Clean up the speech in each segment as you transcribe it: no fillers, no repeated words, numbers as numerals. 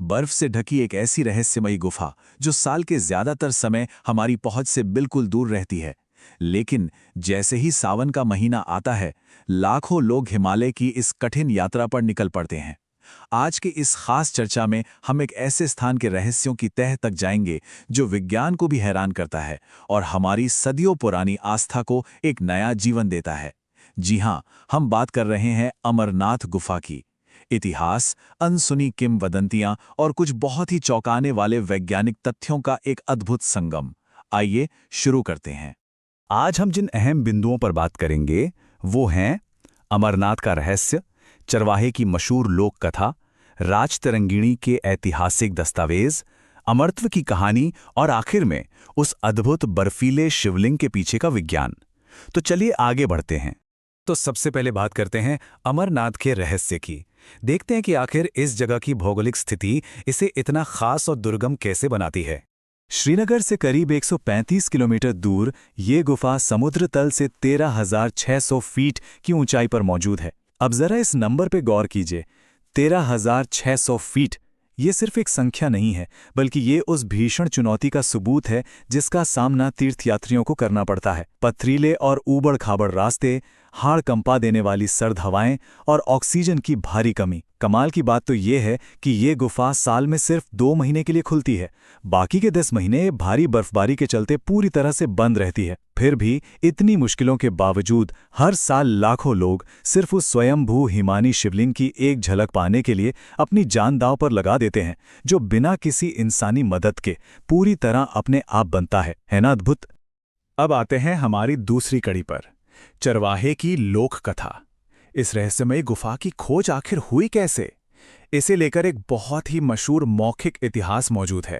बर्फ से ढकी एक ऐसी रहस्यमयी गुफा जो साल के ज्यादातर समय हमारी पहुंच से बिल्कुल दूर रहती है। लेकिन जैसे ही सावन का महीना आता है, लाखों लोग हिमालय की इस कठिन यात्रा पर निकल पड़ते हैं। आज की इस खास चर्चा में हम एक ऐसे स्थान के रहस्यों की तह तक जाएंगे जो विज्ञान को भी हैरान करता है और हमारी सदियों पुरानी आस्था को एक नया जीवन देता है। जी हां, हम बात कर रहे हैं अमरनाथ गुफा की। इतिहास, अनसुनी किंवदंतियां और कुछ बहुत ही चौंकाने वाले वैज्ञानिक तथ्यों का एक अद्भुत संगम। आइए शुरू करते हैं। आज हम जिन अहम बिंदुओं पर बात करेंगे वो हैं अमरनाथ का रहस्य, चरवाहे की मशहूर लोक कथा, राजतरंगिणी के ऐतिहासिक दस्तावेज, अमरत्व की कहानी और आखिर में उस अद्भुत बर्फीले शिवलिंग के पीछे का विज्ञान। तो चलिए आगे बढ़ते हैं। तो सबसे पहले बात करते हैं अमरनाथ के रहस्य की। देखते हैं कि आखिर इस जगह की भौगोलिक स्थिति इसे इतना खास और दुर्गम कैसे बनाती है। श्रीनगर से करीब 135 किलोमीटर दूर ये गुफा समुद्र तल से 13,600 फीट की ऊंचाई पर मौजूद है। अब जरा इस नंबर पे गौर कीजिए, 13,600 फीट। ये सिर्फ एक संख्या नहीं है, बल्कि ये उस भीषण चुनौती का सबूत है जिसका सामना तीर्थयात्रियों को करना पड़ता है। पथरीले और ऊबड़-खाबड़ रास्ते, हाड़ कंपा देने वाली सर्द हवाएं और ऑक्सीजन की भारी कमी। कमाल की बात तो ये है कि ये गुफा साल में सिर्फ 2 महीने के लिए खुलती है। बाकी के 10 महीने भारी बर्फबारी के चलते पूरी तरह से बंद रहती है। फिर भी इतनी मुश्किलों के बावजूद हर साल लाखों लोग सिर्फ उस स्वयंभू हिमानी शिवलिंग की एक झलक पाने के लिए अपनी जान दांव पर लगा देते हैं, जो बिना किसी इंसानी मदद के पूरी तरह अपने आप बनता है ना अद्भुत। अब आते हैं हमारी दूसरी कड़ी पर, चरवाहे की लोक कथा। इस रहस्यमयी गुफा की खोज आखिर हुई कैसे? इसे लेकर एक बहुत ही मशहूर मौखिक इतिहास मौजूद है।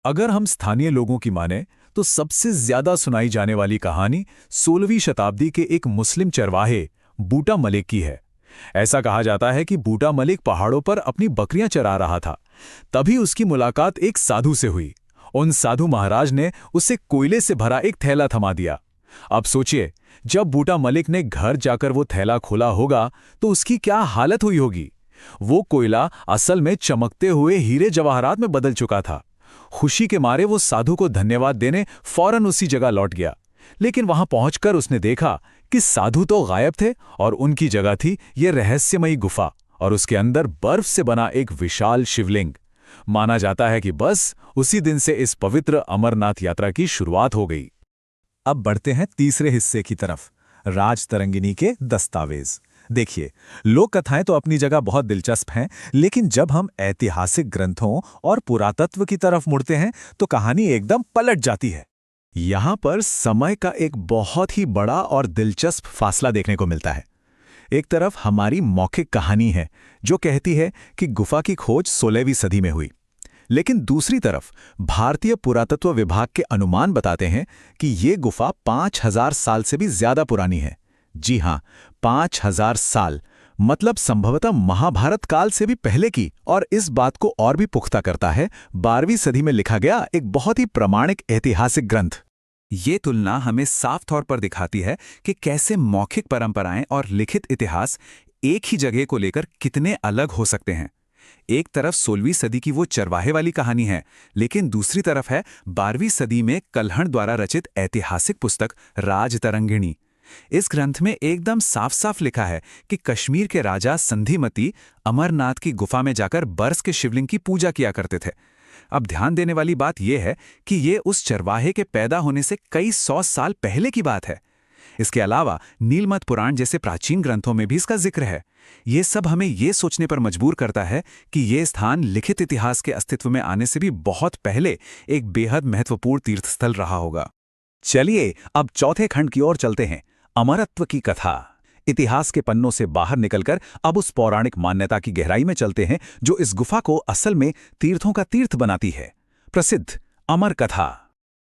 अगर हम स्थानीय लोगों की माने तो सबसे ज्यादा सुनाई जाने वाली कहानी 16वीं शताब्दी के एक मुस्लिम चरवाहे बूटा मलिक की है। ऐसा कहा जाता है कि बूटा मलिक पहाड़ों पर अपनी बकरियां चरा रहा था। तभी उसकी मुलाकात एक साधु से हुई। उन साधु महाराज ने उसे कोयले से भरा एक थैला थमा दिया। अब सोचिए, जब बूटा मलिक ने घर जाकर वो थैला खोला होगा तो उसकी क्या हालत हुई होगी। वो कोयला असल में चमकते हुए हीरे जवाहरात में बदल चुका था। खुशी के मारे वो साधु को धन्यवाद देने फौरन उसी जगह लौट गया। लेकिन वहां पहुंचकर उसने देखा कि साधु तो गायब थे और उनकी जगह थी ये रहस्यमयी गुफा और उसके अंदर बर्फ से बना एक विशाल शिवलिंग। माना जाता है कि बस उसी दिन से इस पवित्र अमरनाथ यात्रा की शुरुआत हो गई। अब बढ़ते हैं तीसरे हिस्से की तरफ, राजतरंगिणी के दस्तावेज। देखिए, लोक कथाएं तो अपनी जगह बहुत दिलचस्प हैं, लेकिन जब हम ऐतिहासिक ग्रंथों और पुरातत्व की तरफ मुड़ते हैं तो कहानी एकदम पलट जाती है। यहां पर समय का एक बहुत ही बड़ा और दिलचस्प फासला देखने को मिलता है। एक तरफ हमारी मौखिक कहानी है जो कहती है कि गुफा की खोज 16वीं सदी में हुई, लेकिन दूसरी तरफ भारतीय पुरातत्व विभाग के अनुमान बताते हैं कि ये गुफा 5000 साल से भी ज्यादा पुरानी है। जी हां, 5000 साल, मतलब संभवतः महाभारत काल से भी पहले की। और इस बात को और भी पुख्ता करता है 12वीं सदी में लिखा गया एक बहुत ही प्रामाणिक ऐतिहासिक ग्रंथ। ये तुलना हमें साफ तौर पर दिखाती है कि कैसे मौखिक परंपराएं और लिखित इतिहास एक ही जगह को लेकर कितने अलग हो सकते हैं। एक तरफ 16वीं सदी की वो चरवाहे वाली कहानी है, लेकिन दूसरी तरफ है 12वीं सदी में कल्हण द्वारा रचित ऐतिहासिक पुस्तक राजतरंगिणी। इस ग्रंथ में एकदम साफ साफ लिखा है कि कश्मीर के राजा संधिमती अमरनाथ की गुफा में जाकर बर्फ के शिवलिंग की पूजा किया करते थे। अब ध्यान देने वाली बात यह है कि ये उस चरवाहे के पैदा होने से कई 100 साल पहले की बात है। इसके अलावा नीलमत पुराण जैसे प्राचीन ग्रंथों में भी इसका जिक्र है। ये सब हमें ये सोचने पर मजबूर करता है कि ये स्थान लिखित इतिहास के अस्तित्व में आने से भी बहुत पहले एक बेहद महत्वपूर्ण तीर्थस्थल रहा होगा। चलिए अब चौथे खंड की ओर चलते हैं, अमरत्व की कथा। इतिहास के पन्नों से बाहर निकलकर अब उस पौराणिक मान्यता की गहराई में चलते हैं जो इस गुफा को असल में तीर्थों का तीर्थ बनाती है। प्रसिद्ध अमर कथा।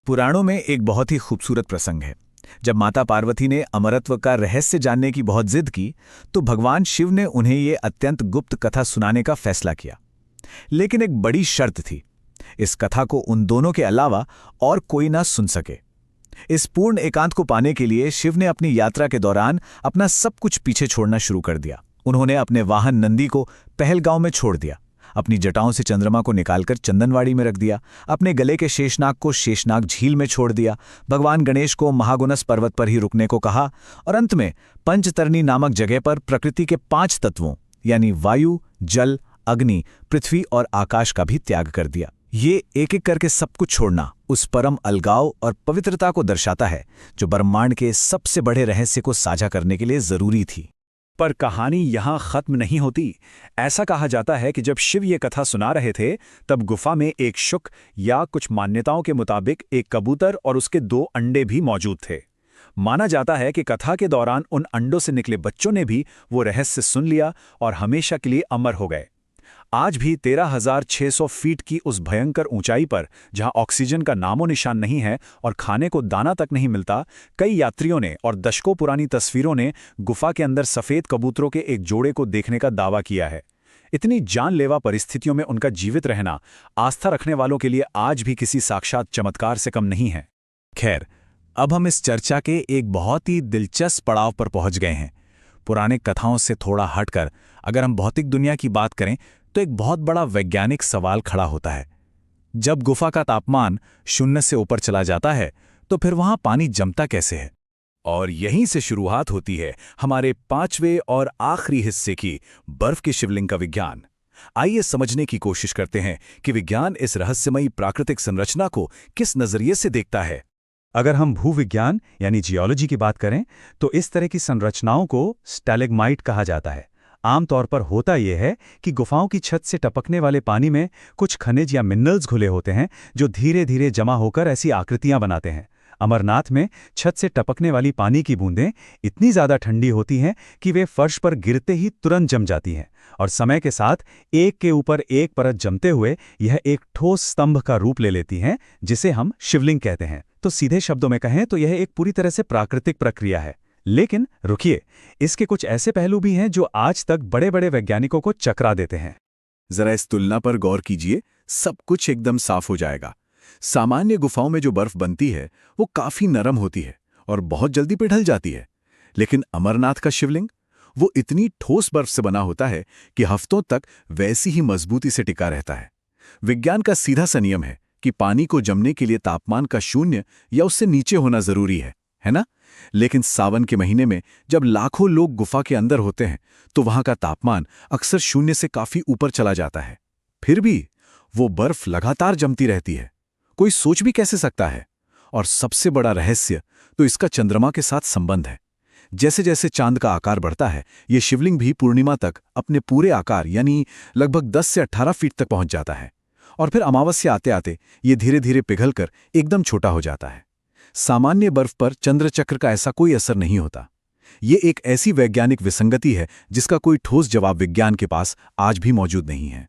पुराणों में एक बहुत ही खूबसूरत प्रसंग है। जब माता पार्वती ने अमरत्व का रहस्य जानने की बहुत जिद की तो भगवान शिव ने उन्हें ये अत्यंत गुप्त कथा सुनाने का फैसला किया। लेकिन एक बड़ी शर्त थी, इस कथा को उन दोनों के अलावा और कोई ना सुन सके। इस पूर्ण एकांत को पाने के लिए शिव ने अपनी यात्रा के दौरान अपना सब कुछ पीछे छोड़ना शुरू कर दिया। उन्होंने अपने वाहन नंदी को पहलगांव में छोड़ दिया, अपनी जटाओं से चंद्रमा को निकालकर चंदनवाड़ी में रख दिया, अपने गले के शेषनाग को शेषनाग झील में छोड़ दिया, भगवान गणेश को महागुनस पर्वत पर ही रुकने को कहा और अंत में पंचतरणी नामक जगह पर प्रकृति के 5 तत्वों यानी वायु, जल, अग्नि, पृथ्वी और आकाश का भी त्याग कर दिया। ये एक एक करके सब कुछ छोड़ना उस परम अलगाव और पवित्रता को दर्शाता है जो ब्रह्मांड के सबसे बड़े रहस्य को साझा करने के लिए जरूरी थी। पर कहानी यहाँ खत्म नहीं होती। ऐसा कहा जाता है कि जब शिव ये कथा सुना रहे थे तब गुफा में एक शुक या कुछ मान्यताओं के मुताबिक एक कबूतर और उसके 2 अंडे भी मौजूद थे। माना जाता है कि कथा के दौरान उन अंडों से निकले बच्चों ने भी वो रहस्य सुन लिया और हमेशा के लिए अमर हो गए। आज भी 13,600 फीट की उस भयंकर ऊंचाई पर, जहां ऑक्सीजन का नामो निशान नहीं है और खाने को दाना तक नहीं मिलता, कई यात्रियों ने और दशकों पुरानी तस्वीरों ने गुफा के अंदर सफेद कबूतरों के एक जोड़े को देखने का दावा किया है। इतनी जानलेवा परिस्थितियों में उनका जीवित रहना आस्था रखने वालों के लिए आज भी किसी साक्षात चमत्कार से कम नहीं है। खैर, अब हम इस चर्चा के एक बहुत ही दिलचस्प पड़ाव पर पहुंच गए हैं। पुराने कथाओं से थोड़ा हटकर अगर हम भौतिक दुनिया की बात करें तो एक बहुत बड़ा वैज्ञानिक सवाल खड़ा होता है। जब गुफा का तापमान 0 से ऊपर चला जाता है तो फिर वहां पानी जमता कैसे है? और यहीं से शुरुआत होती है हमारे 5वें और आखिरी हिस्से की, बर्फ के शिवलिंग का विज्ञान। आइए समझने की कोशिश करते हैं कि विज्ञान इस रहस्यमयी प्राकृतिक संरचना को किस नजरिए से देखता है। अगर हम भूविज्ञान यानी जियोलॉजी की बात करें तो इस तरह की संरचनाओं को स्टैलेग्माइट कहा जाता है। आमतौर पर होता यह है कि गुफाओं की छत से टपकने वाले पानी में कुछ खनिज या मिनरल्स घुले होते हैं जो धीरे धीरे जमा होकर ऐसी आकृतियां बनाते हैं। अमरनाथ में छत से टपकने वाली पानी की बूंदें इतनी ज़्यादा ठंडी होती हैं कि वे फर्श पर गिरते ही तुरंत जम जाती हैं और समय के साथ एक के ऊपर एक परत जमते हुए यह एक ठोस स्तंभ का रूप ले लेती हैं, जिसे हम शिवलिंग कहते हैं। तो सीधे शब्दों में कहें तो यह एक पूरी तरह से प्राकृतिक प्रक्रिया है। लेकिन रुकिए, इसके कुछ ऐसे पहलू भी हैं जो आज तक बड़े बड़े वैज्ञानिकों को चकरा देते हैं। जरा इस तुलना पर गौर कीजिए, सब कुछ एकदम साफ हो जाएगा। सामान्य गुफाओं में जो बर्फ बनती है वो काफी नरम होती है और बहुत जल्दी पिघल जाती है, लेकिन अमरनाथ का शिवलिंग वो इतनी ठोस बर्फ से बना होता है कि हफ्तों तक वैसी ही मजबूती से टिका रहता है। विज्ञान का सीधा सा नियम है कि पानी को जमने के लिए तापमान का 0 या उससे नीचे होना जरूरी है ना? लेकिन सावन के महीने में जब लाखों लोग गुफा के अंदर होते हैं तो वहां का तापमान अक्सर 0 से काफी ऊपर चला जाता है। फिर भी वो बर्फ लगातार जमती रहती है। कोई सोच भी कैसे सकता है? और सबसे बड़ा रहस्य तो इसका चंद्रमा के साथ संबंध है। जैसे जैसे चांद का आकार बढ़ता है, ये शिवलिंग भी पूर्णिमा तक अपने पूरे आकार यानी लगभग 10 से 18 फीट तक पहुंच जाता है और फिर अमावस्या आते आते ये धीरे धीरे पिघलकर एकदम छोटा हो जाता है। सामान्य बर्फ पर चंद्रचक्र का ऐसा कोई असर नहीं होता। ये एक ऐसी वैज्ञानिक विसंगति है जिसका कोई ठोस जवाब विज्ञान के पास आज भी मौजूद नहीं है।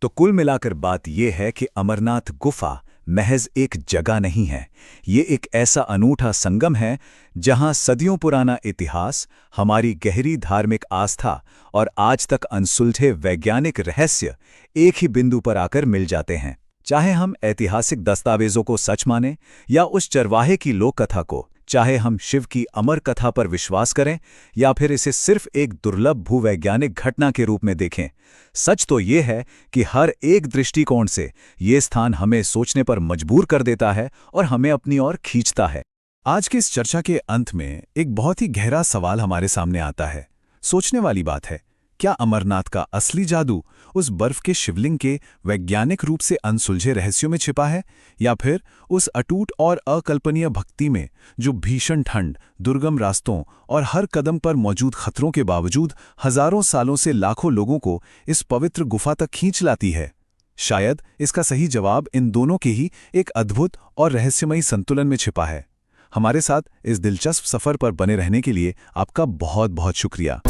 तो कुल मिलाकर बात यह है कि अमरनाथ गुफा महज एक जगह नहीं है, ये एक ऐसा अनूठा संगम है जहां सदियों पुराना इतिहास, हमारी गहरी धार्मिक आस्था और आज तक अनसुलझे वैज्ञानिक रहस्य एक ही बिंदु पर आकर मिल जाते हैं। चाहे हम ऐतिहासिक दस्तावेजों को सच मानें या उस चरवाहे की लोक कथा को, चाहे हम शिव की अमर कथा पर विश्वास करें या फिर इसे सिर्फ एक दुर्लभ भूवैज्ञानिक घटना के रूप में देखें, सच तो ये है कि हर एक दृष्टिकोण से ये स्थान हमें सोचने पर मजबूर कर देता है और हमें अपनी ओर खींचता है। आज की इस चर्चा के अंत में एक बहुत ही गहरा सवाल हमारे सामने आता है। सोचने वाली बात है, क्या अमरनाथ का असली जादू उस बर्फ के शिवलिंग के वैज्ञानिक रूप से अनसुलझे रहस्यों में छिपा है, या फिर उस अटूट और अकल्पनीय भक्ति में जो भीषण ठंड, दुर्गम रास्तों और हर कदम पर मौजूद खतरों के बावजूद हजारों सालों से लाखों लोगों को इस पवित्र गुफा तक खींच लाती है? शायद इसका सही जवाब इन दोनों के ही एक अद्भुत और रहस्यमयी संतुलन में छिपा है। हमारे साथ इस दिलचस्प सफर पर बने रहने के लिए आपका बहुत बहुत शुक्रिया।